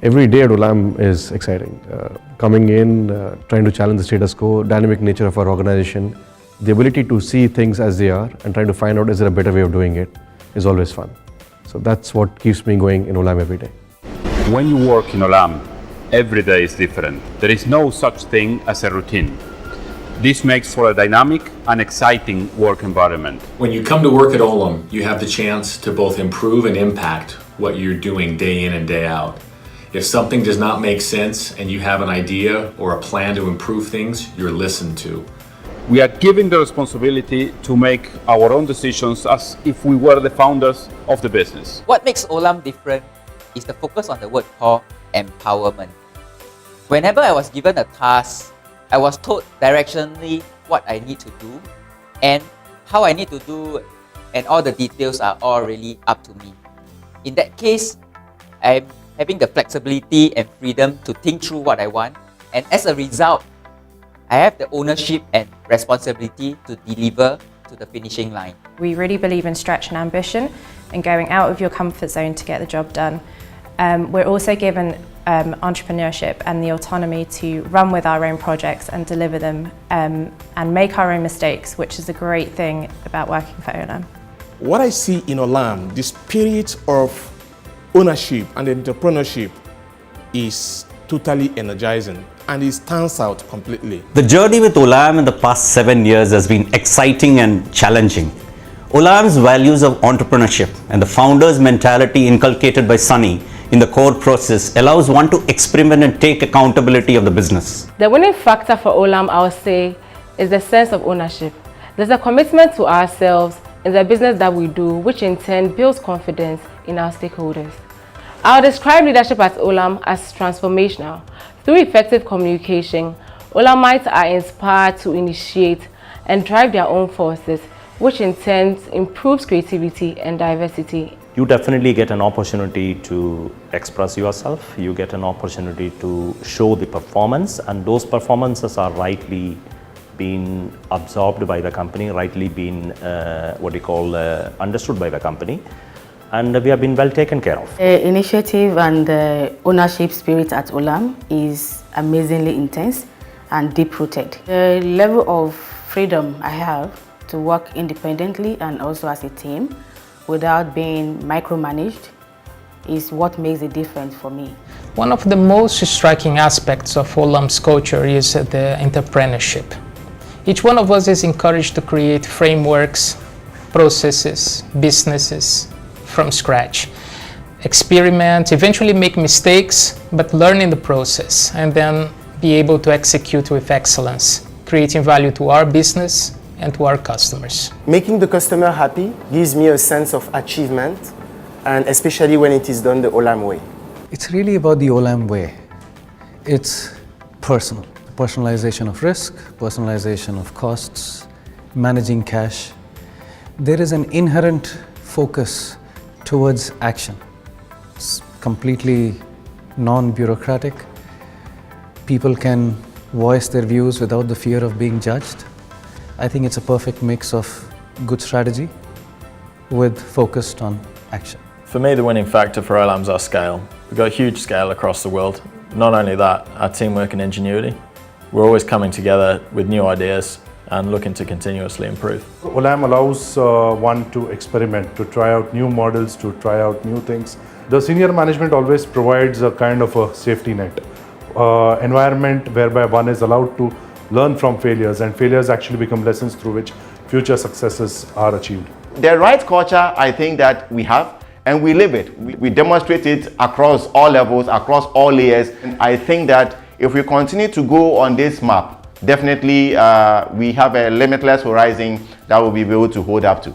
Every day at Olam is exciting. Coming in, trying to challenge the status quo, dynamic nature of our organization, the ability to see things as they are and trying to find out is there a better way of doing it is always fun. So that's what keeps me going in Olam every day. When you work in Olam, every day is different. There is no such thing as a routine. This makes for a dynamic and exciting work environment. When you come to work at Olam, you have the chance to both improve and impact what you're doing day in and day out. If something does not make sense and you have an idea or a plan to improve things, you're listened to. We are given the responsibility to make our own decisions as if we were the founders of the business. What makes Olam different is the focus on the word called empowerment. Whenever I was given a task, I was told directionally what I need to do and how I need to do, and all the details are all really up to me. In that case, I'm having the flexibility and freedom to think through what I want, and as a result, I have the ownership and responsibility to deliver to the finishing line. We really believe in stretch and ambition and going out of your comfort zone to get the job done. We're also given entrepreneurship and the autonomy to run with our own projects and deliver them and make our own mistakes, which is a great thing about working for Olam. What I see in Olam, the spirit of ownership and entrepreneurship is totally energizing and it stands out completely. The journey with Olam in the past 7 years has been exciting and challenging. Olam's values of entrepreneurship and the founder's mentality inculcated by Sunny in the core process allows one to experiment and take accountability of the business. The winning factor for Olam, I would say, is the sense of ownership. There's a commitment to ourselves in the business that we do, which in turn builds confidence in our stakeholders. I'll describe leadership at Olam as transformational. Through effective communication, Olamites are inspired to initiate and drive their own forces, which in turn improves creativity and diversity. You definitely get an opportunity to express yourself. You get an opportunity to show the performance, and those performances are rightly being absorbed by the company, rightly being understood by the company. And we have been well taken care of. The initiative and the ownership spirit at Olam is amazingly intense and deep-rooted. The level of freedom I have to work independently and also as a team without being micromanaged is what makes a difference for me. One of the most striking aspects of Olam's culture is the entrepreneurship. Each one of us is encouraged to create frameworks, processes, businesses from scratch. Experiment, eventually make mistakes, but learn in the process and then be able to execute with excellence, creating value to our business and to our customers. Making the customer happy gives me a sense of achievement, and especially when it is done the Olam way. It's really about the Olam way. It's personal. Personalization of risk, personalization of costs, managing cash. There is an inherent focus towards action. It's completely non-bureaucratic. People can voice their views without the fear of being judged. I think it's a perfect mix of good strategy with focused on action. For me, the winning factor for Olam's our scale. We've got a huge scale across the world. Not only that, our teamwork and ingenuity. We're always coming together with new ideas and looking to continuously improve. Olam allows one to experiment, to try out new models, to try out new things. The senior management always provides a kind of a safety net, environment whereby one is allowed to learn from failures, and failures actually become lessons through which future successes are achieved. The right culture, I think that we have, and we live it. We demonstrate it across all levels, across all layers. And I think that if we continue to go on this map, definitely we have a limitless horizon that we'll be able to hold up to.